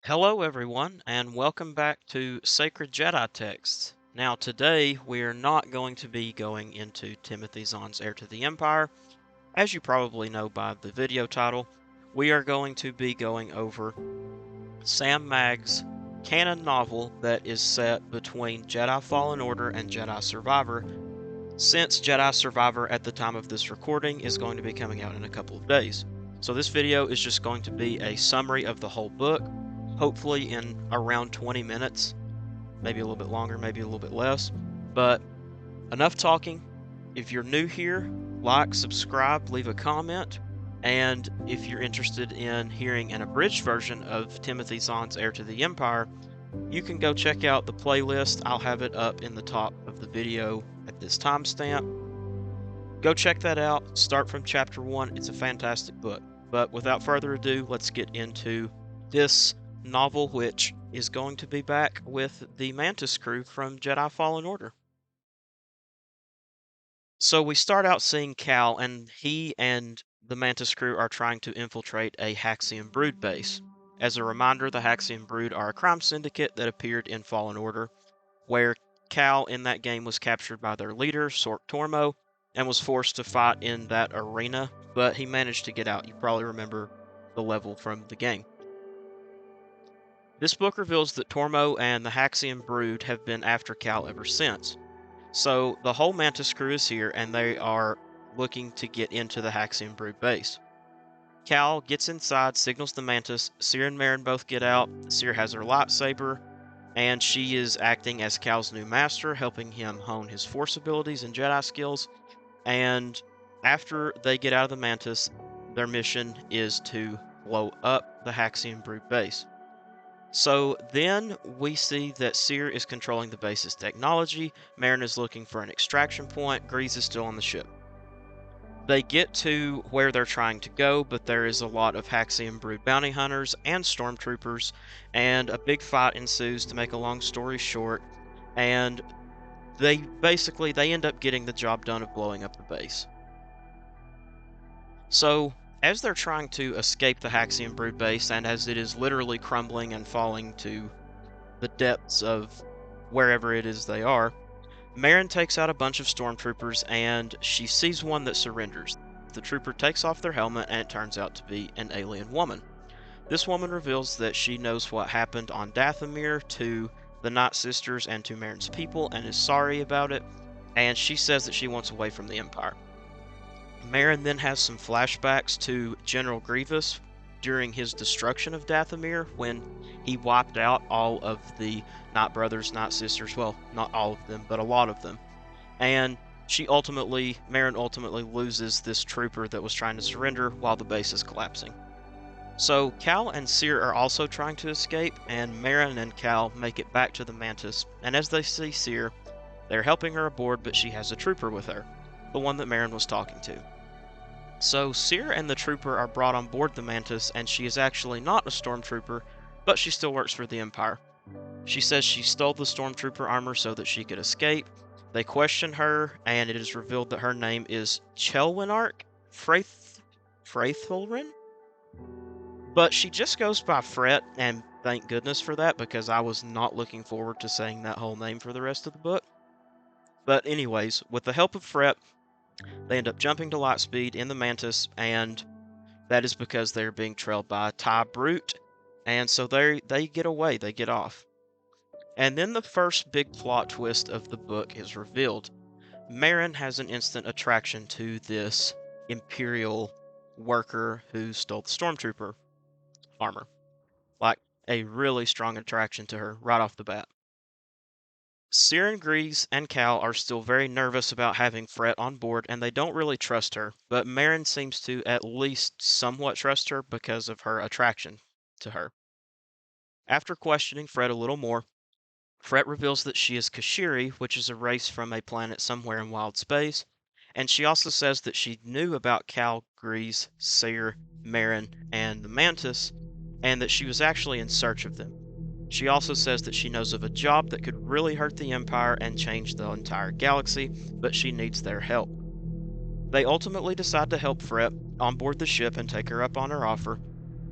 Hello, everyone, and welcome back to Sacred Jedi Texts. Now, today we are not going to be going into Timothy Zahn's Heir to the Empire. As you probably know by the video title, we are going to be going over Sam Magg's canon novel that is set between Jedi Fallen Order and Jedi Survivor, since Jedi Survivor at the time of this recording is going to be coming out in a couple of days. So this video is just going to be a summary of the whole book, hopefully in around 20 minutes, maybe a little bit longer, maybe a little bit less. But enough talking. If you're new here, like, subscribe, leave a comment. And if you're interested in hearing an abridged version of Timothy Zahn's Heir to the Empire, you can go check out the playlist. I'll have it up in the top of the video at this timestamp. Go check that out. Start from chapter 1. It's a fantastic book. But without further ado, let's get into this novel, which is going to be back with the Mantis crew from Jedi Fallen Order. So we start out seeing Cal, and he and the Mantis crew are trying to infiltrate a Haxian Brood base. As a reminder, the Haxian Brood are a crime syndicate that appeared in Fallen Order, where Cal in that game was captured by their leader, Sork Tormo, and was forced to fight in that arena, but he managed to get out. You probably remember the level from the game. This book reveals that Tormo and the Haxian Brood have been after Cal ever since. So the whole Mantis crew is here, and they are looking to get into the Haxian Brood base. Cal gets inside, signals the Mantis. Cere and Merrin both get out. Cere has her lightsaber, and she is acting as Cal's new master, helping him hone his Force abilities and Jedi skills. And after they get out of the Mantis, their mission is to blow up the Haxian Brood base. So then we see that Cere is controlling the base's technology, Merrin is looking for an extraction point, Grease is still on the ship. They get to where they're trying to go, but there is a lot of Haxian Brood bounty hunters and stormtroopers, and a big fight ensues, to make a long story short, and they end up getting the job done of blowing up the base. So as they're trying to escape the Haxian Brood base, and as it is literally crumbling and falling to the depths of wherever it is they are, Merrin takes out a bunch of stormtroopers, and she sees one that surrenders. The trooper takes off their helmet, and it turns out to be an alien woman. This woman reveals that she knows what happened on Dathomir to the Night Sisters and to Merrin's people, and is sorry about it, and she says that she wants away from the Empire. Merrin then has some flashbacks to General Grievous during his destruction of Dathomir, when he wiped out all of the Night Brothers, Night Sisters, well, not all of them, but a lot of them. And Merrin ultimately loses this trooper that was trying to surrender while the base is collapsing. So Cal and Cere are also trying to escape, and Merrin and Cal make it back to the Mantis, and as they see Cere, they're helping her aboard, but she has a trooper with her, the one that Merrin was talking to. So Cere and the trooper are brought on board the Mantis, and she is actually not a stormtrooper, but she still works for the Empire. She says she stole the stormtrooper armor so that she could escape. They question her, and it is revealed that her name is Chelwinark Fraithulrin? But she just goes by Fret, and thank goodness for that, because I was not looking forward to saying that whole name for the rest of the book. But anyways, with the help of Fret, they end up jumping to light speed in the Mantis, and that is because they're being trailed by a TIE Brute, and so they get away, they get off. And then the first big plot twist of the book is revealed. Merrin has an instant attraction to this Imperial worker who stole the Stormtrooper armor. Like, a really strong attraction to her right off the bat. Cere, Grease, and Cal are still very nervous about having Fret on board, and they don't really trust her, but Merrin seems to at least somewhat trust her because of her attraction to her. After questioning Fret a little more, Fret reveals that she is Kashiri, which is a race from a planet somewhere in wild space, and she also says that she knew about Cal, Grease, Cere, Merrin, and the Mantis, and that she was actually in search of them. She also says that she knows of a job that could really hurt the Empire and change the entire galaxy, but she needs their help. They ultimately decide to help Fret on board the ship and take her up on her offer,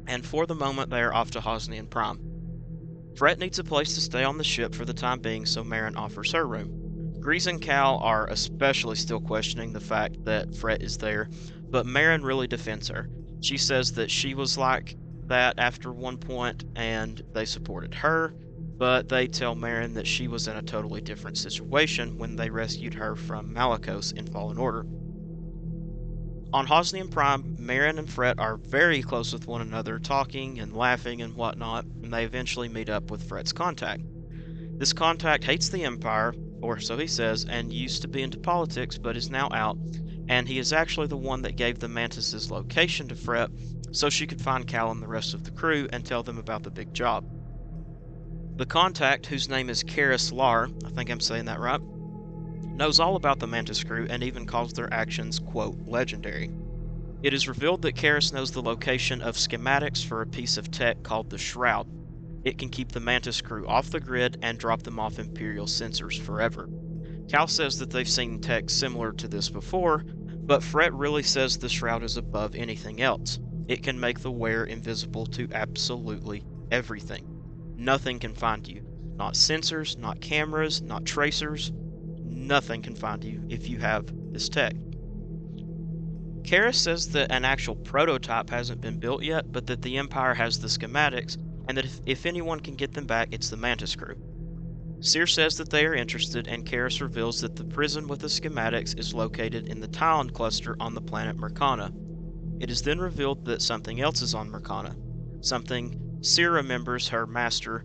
and for the moment they are off to Hosnian Prime. Fret needs a place to stay on the ship for the time being, so Marin offers her room. Grease and Cal are especially still questioning the fact that Fret is there, but Marin really defends her. She says that she was like that after one point and they supported her, but they tell Marin that she was in a totally different situation when they rescued her from Malicos in Fallen Order. On Hosnian Prime, Marin and Fret are very close with one another, talking and laughing and whatnot, and they eventually meet up with Fret's contact. This contact hates the Empire, or so he says, and used to be into politics but is now out, and he is actually the one that gave the Mantis' location to Fret so she could find Cal and the rest of the crew and tell them about the big job. The contact, whose name is Karis Lar, I think I'm saying that right, knows all about the Mantis crew and even calls their actions, quote, legendary. It is revealed that Karis knows the location of schematics for a piece of tech called the Shroud. It can keep the Mantis crew off the grid and drop them off Imperial sensors forever. Cal says that they've seen tech similar to this before, but Fret really says the Shroud is above anything else. It can make the wearer invisible to absolutely everything. Nothing can find you. Not sensors, not cameras, not tracers. Nothing can find you if you have this tech. Karis says that an actual prototype hasn't been built yet, but that the Empire has the schematics, and that if anyone can get them back, it's the Mantis crew. Seer says that they are interested, and Karis reveals that the prison with the schematics is located in the Talon cluster on the planet Mercana. It is then revealed that something else is on Mercana, something Seer remembers her master,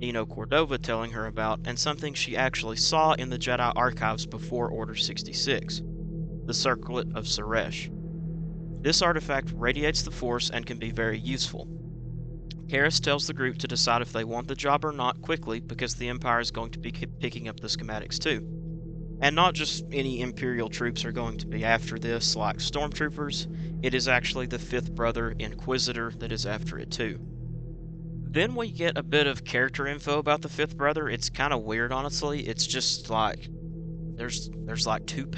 Eno Cordova, telling her about, and something she actually saw in the Jedi archives before Order 66, the Circlet of Suresh. This artifact radiates the Force and can be very useful. Karis tells the group to decide if they want the job or not quickly, because the Empire is going to be picking up the schematics too. And not just any Imperial troops are going to be after this, like stormtroopers. It is actually the fifth brother, Inquisitor, that is after it too. Then we get a bit of character info about the fifth brother. It's kind of weird, honestly. It's just like there's like 2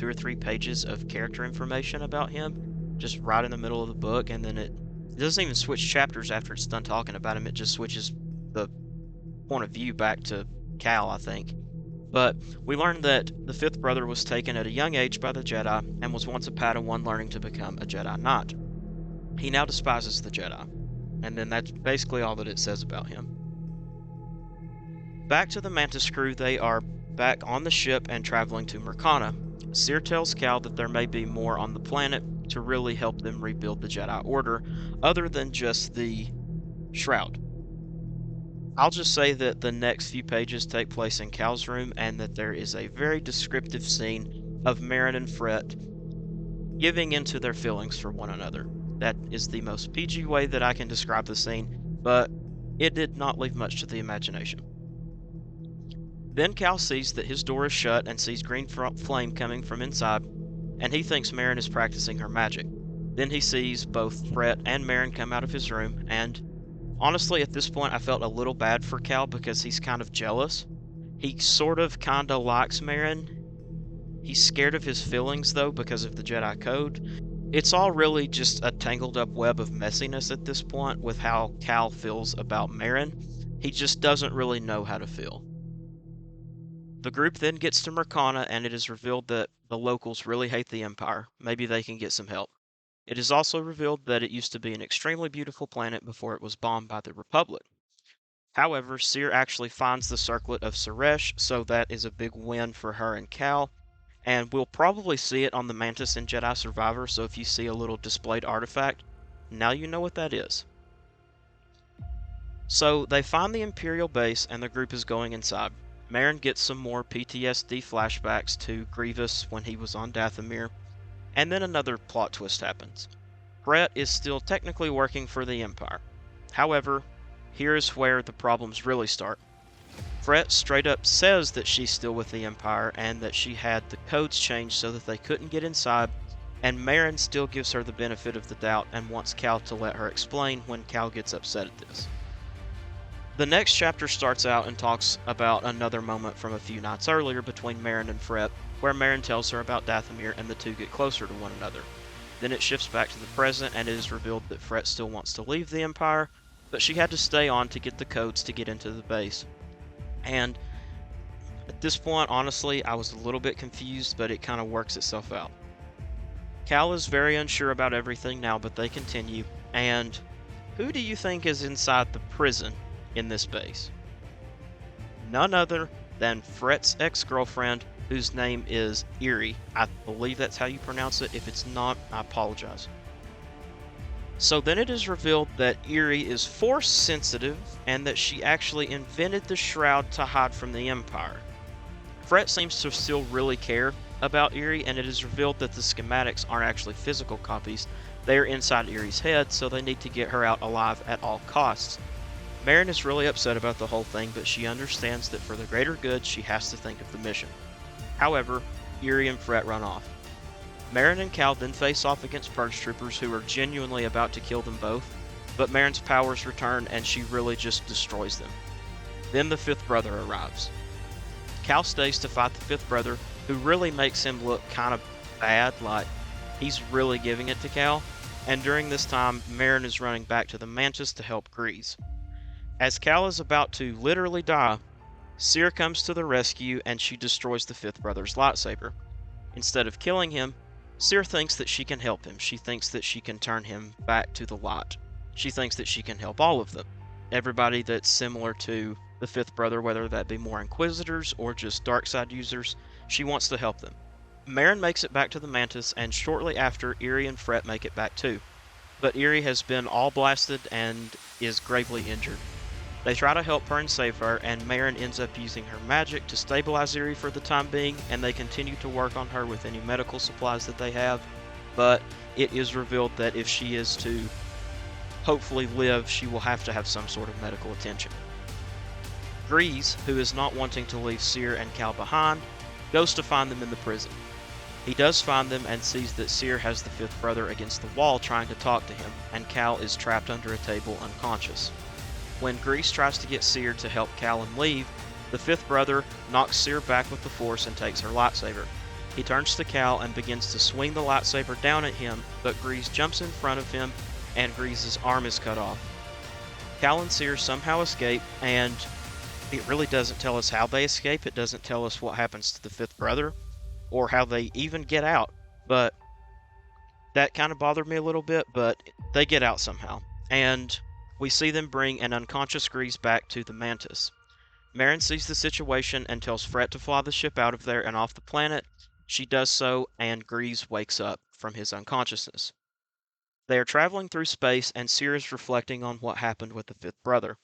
or 3 pages of character information about him, just right in the middle of the book, and then it doesn't even switch chapters after it's done talking about him. It just switches the point of view back to Cal, I think. But we learned that the fifth brother was taken at a young age by the Jedi and was once a Padawan learning to become a Jedi Knight. He now despises the Jedi. And then that's basically all that it says about him. Back to the Mantis crew, they are back on the ship and traveling to Mercana. Seer tells Cal that there may be more on the planet to really help them rebuild the Jedi Order, other than just the Shroud. I'll just say that the next few pages take place in Cal's room, and that there is a very descriptive scene of Marin and Fret giving into their feelings for one another. That is the most PG way that I can describe the scene, but it did not leave much to the imagination. Then Cal sees that his door is shut and sees green flame coming from inside, and he thinks Marin is practicing her magic. Then he sees both Fret and Marin come out of his room, and honestly at this point I felt a little bad for Cal because he's kind of jealous. He sort of kinda likes Marin. He's scared of his feelings though because of the Jedi Code. It's all really just a tangled up web of messiness at this point with how Cal feels about Marin. He just doesn't really know how to feel. The group then gets to Mercana, and it is revealed that the locals really hate the Empire. Maybe they can get some help. It is also revealed that it used to be an extremely beautiful planet before it was bombed by the Republic. However, Seer actually finds the Circlet of Suresh, so that is a big win for her and Cal. And we'll probably see it on the Mantis in Jedi Survivor, so if you see a little displayed artifact, now you know what that is. So they find the Imperial base, and the group is going inside. Marin gets some more PTSD flashbacks to Grievous when he was on Dathomir, and then another plot twist happens. Fret is still technically working for the Empire. However, here's where the problems really start. Fret straight up says that she's still with the Empire and that she had the codes changed so that they couldn't get inside, and Marin still gives her the benefit of the doubt and wants Cal to let her explain when Cal gets upset at this. The next chapter starts out and talks about another moment from a few nights earlier between Marin and Fret, where Marin tells her about Dathomir and the two get closer to one another. Then it shifts back to the present, and it is revealed that Fret still wants to leave the Empire, but she had to stay on to get the codes to get into the base. And at this point, honestly, I was a little bit confused, but it kind of works itself out. Cal is very unsure about everything now, but they continue. And who do you think is inside the prison in this base? None other than Fret's ex-girlfriend, whose name is Eerie. I believe that's how you pronounce it. If it's not, I apologize. So then it is revealed that Eerie is force sensitive and that she actually invented the shroud to hide from the Empire. Fret seems to still really care about Eerie, and it is revealed that the schematics aren't actually physical copies. They are inside Eerie's head, so they need to get her out alive at all costs. Merrin is really upset about the whole thing, but she understands that for the greater good, she has to think of the mission. However, Eerie and Fret run off. Merrin and Cal then face off against Purge Troopers who are genuinely about to kill them both, but Merrin's powers return and she really just destroys them. Then the fifth brother arrives. Cal stays to fight the fifth brother, who really makes him look kind of bad, like he's really giving it to Cal, and during this time, Merrin is running back to the Mantis to help Grease. As Cal is about to literally die, Seer comes to the rescue and she destroys the fifth brother's lightsaber. Instead of killing him, Seer thinks that she can help him. She thinks that she can turn him back to the light. She thinks that she can help all of them. Everybody that's similar to the fifth brother, whether that be more Inquisitors or just dark side users, she wants to help them. Merrin makes it back to the Mantis, and shortly after, Eerie and Fret make it back too. But Eerie has been all blasted and is gravely injured. They try to help her and save her, and Merrin ends up using her magic to stabilize Eerie for the time being, and they continue to work on her with any medical supplies that they have. But it is revealed that if she is to hopefully live, she will have to have some sort of medical attention. Grease, who is not wanting to leave Seer and Cal behind, goes to find them in the prison. He does find them and sees that Seer has the fifth brother against the wall trying to talk to him, and Cal is trapped under a table unconscious. When Grease tries to get Seer to help Cal and leave, the fifth brother knocks Seer back with the Force and takes her lightsaber. He turns to Cal and begins to swing the lightsaber down at him, but Grease jumps in front of him and Grease's arm is cut off. Cal and Seer somehow escape, and it really doesn't tell us how they escape. It doesn't tell us what happens to the fifth brother or how they even get out, but that kind of bothered me a little bit, but they get out somehow. And we see them bring an unconscious Grease back to the Mantis. Merrin sees the situation and tells Fret to fly the ship out of there and off the planet. She does so, and Grease wakes up from his unconsciousness. They are traveling through space, and Seer is reflecting on what happened with the fifth brother.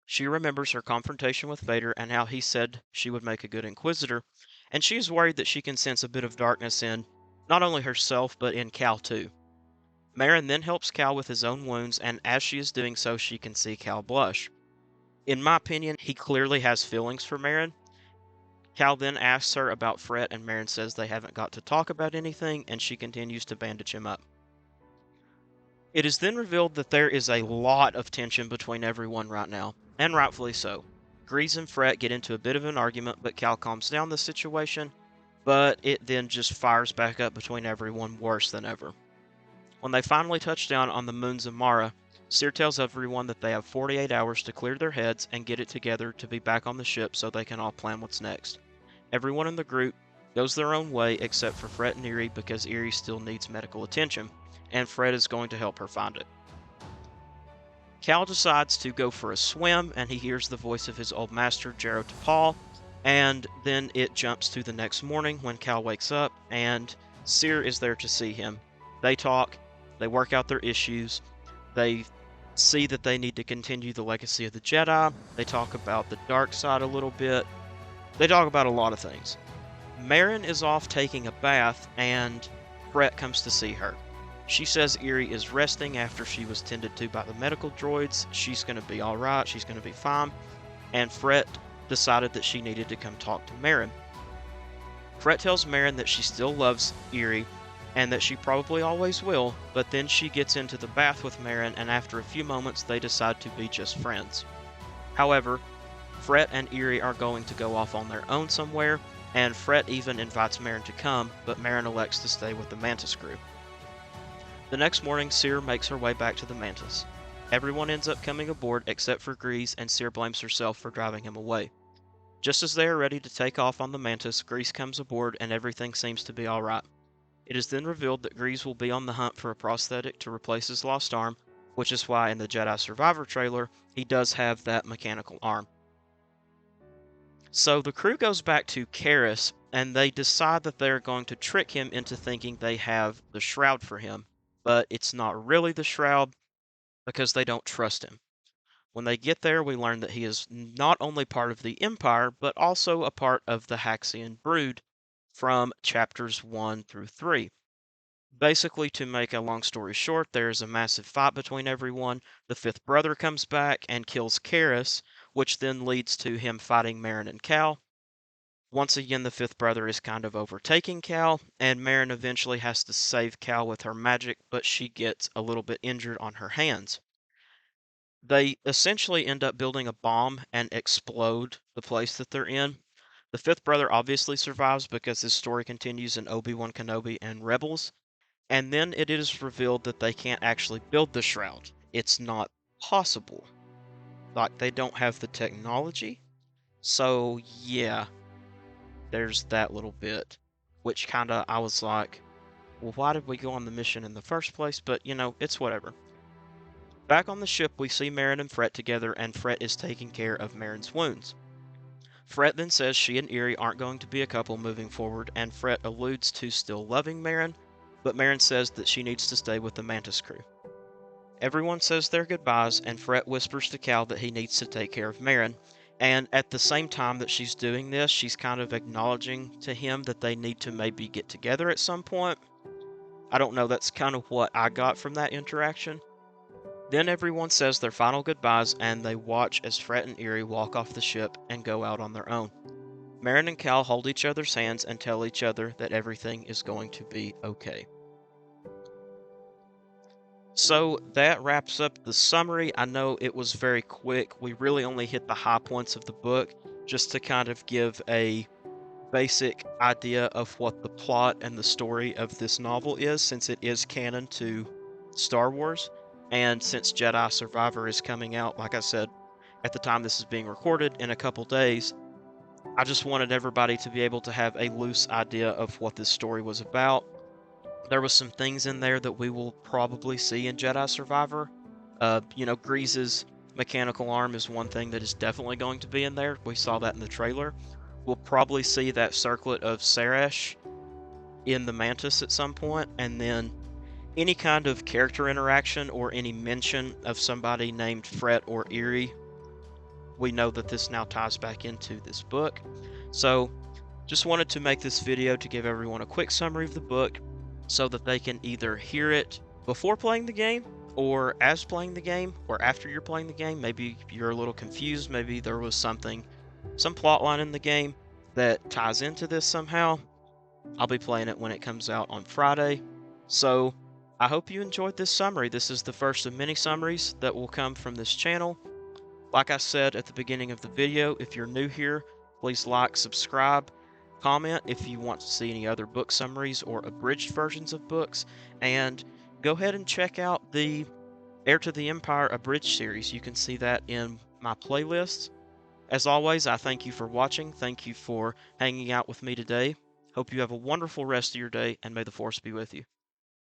She remembers her confrontation with Vader and how he said she would make a good Inquisitor, and she is worried that she can sense a bit of darkness in not only herself, but in Cal too. Merrin then helps Cal with his own wounds, and as she is doing so, she can see Cal blush. In my opinion, he clearly has feelings for Merrin. Cal then asks her about Fret, and Merrin says they haven't got to talk about anything, and she continues to bandage him up. It is then revealed that there is a lot of tension between everyone right now, and rightfully so. Grease and Fret get into a bit of an argument, but Cal calms down the situation, but it then just fires back up between everyone worse than ever. When they finally touch down on the moon Zamara, Seer tells everyone that they have 48 hours to clear their heads and get it together to be back on the ship so they can all plan what's next. Everyone in the group goes their own way except for Fret and Eerie because Eerie still needs medical attention, and Fret is going to help her find it. Cal decides to go for a swim, and he hears the voice of his old master, Jero T'Pol, and then it jumps to the next morning when Cal wakes up, and Seer is there to see him. They talk, they work out their issues, they see that they need to continue the legacy of the Jedi, they talk about the dark side a little bit, they talk about a lot of things. Merrin is off taking a bath, and Fret comes to see her. She says Eerie is resting after she was tended to by the medical droids. She's going to be alright, she's going to be fine, and Fret decided that she needed to come talk to Merrin. Fret tells Merrin that she still loves Eerie, and that she probably always will, but then she gets into the bath with Merrin, and after a few moments they decide to be just friends. However, Fret and Eerie are going to go off on their own somewhere, and Fret even invites Merrin to come, but Merrin elects to stay with the Mantis crew. The next morning, Seer makes her way back to the Mantis. Everyone ends up coming aboard except for Grease, and Seer blames herself for driving him away. Just as they are ready to take off on the Mantis, Grease comes aboard and everything seems to be alright. It is then revealed that Grease will be on the hunt for a prosthetic to replace his lost arm, which is why in the Jedi Survivor trailer, he does have that mechanical arm. So the crew goes back to Karras, and they decide that they're going to trick him into thinking they have the shroud for him, but it's not really the shroud because they don't trust him. When they get there, we learn that he is not only part of the Empire, but also a part of the Haxian brood from chapters 1 through 3. Basically, to make a long story short, there's a massive fight between everyone. The fifth brother comes back and kills Karras, which then leads to him fighting Merrin and Cal. Once again, the fifth brother is kind of overtaking Cal, and Merrin eventually has to save Cal with her magic, but she gets a little bit injured on her hands. They essentially end up building a bomb and explode the place that they're in. The fifth brother obviously survives because his story continues in Obi-Wan Kenobi and Rebels. And then it is revealed that they can't actually build the shroud. It's not possible. Like, they don't have the technology. So, yeah, there's that little bit. Which kinda, I was like, well, why did we go on the mission in the first place? But, it's whatever. Back on the ship, we see Merrin and Fret together, and Fret is taking care of Merrin's wounds. Fret then says she and Eerie aren't going to be a couple moving forward, and Fret alludes to still loving Merrin, but Merrin says that she needs to stay with the Mantis crew. Everyone says their goodbyes, and Fret whispers to Cal that he needs to take care of Merrin, and at the same time that she's doing this, she's kind of acknowledging to him that they need to maybe get together at some point. I don't know, that's kind of what I got from that interaction. Then everyone says their final goodbyes, and they watch as Fret and Eerie walk off the ship and go out on their own. Merrin and Cal hold each other's hands and tell each other that everything is going to be okay. So that wraps up the summary. I know it was very quick. We really only hit the high points of the book just to kind of give a basic idea of what the plot and the story of this novel is, since it is canon to Star Wars. And since Jedi Survivor is coming out, like I said, at the time this is being recorded in a couple days, I just wanted everybody to be able to have a loose idea of what this story was about. There was some things in there that we will probably see in Jedi Survivor. Grease's mechanical arm is one thing that is definitely going to be in there. We saw that in the trailer. We'll probably see that circlet of Sarash in the Mantis at some point, and then any kind of character interaction or any mention of somebody named Fret or Eerie, we know that this now ties back into this book. So, just wanted to make this video to give everyone a quick summary of the book so that they can either hear it before playing the game, or as playing the game, or after you're playing the game. Maybe you're a little confused, maybe there was some plot line in the game that ties into this somehow. I'll be playing it when it comes out on Friday. So, I hope you enjoyed this summary. This is the first of many summaries that will come from this channel. Like I said at the beginning of the video, if you're new here, please like, subscribe, comment if you want to see any other book summaries or abridged versions of books, and go ahead and check out the Heir to the Empire abridged series. You can see that in my playlists. As always, I thank you for watching. Thank you for hanging out with me today. Hope you have a wonderful rest of your day, and may the Force be with you.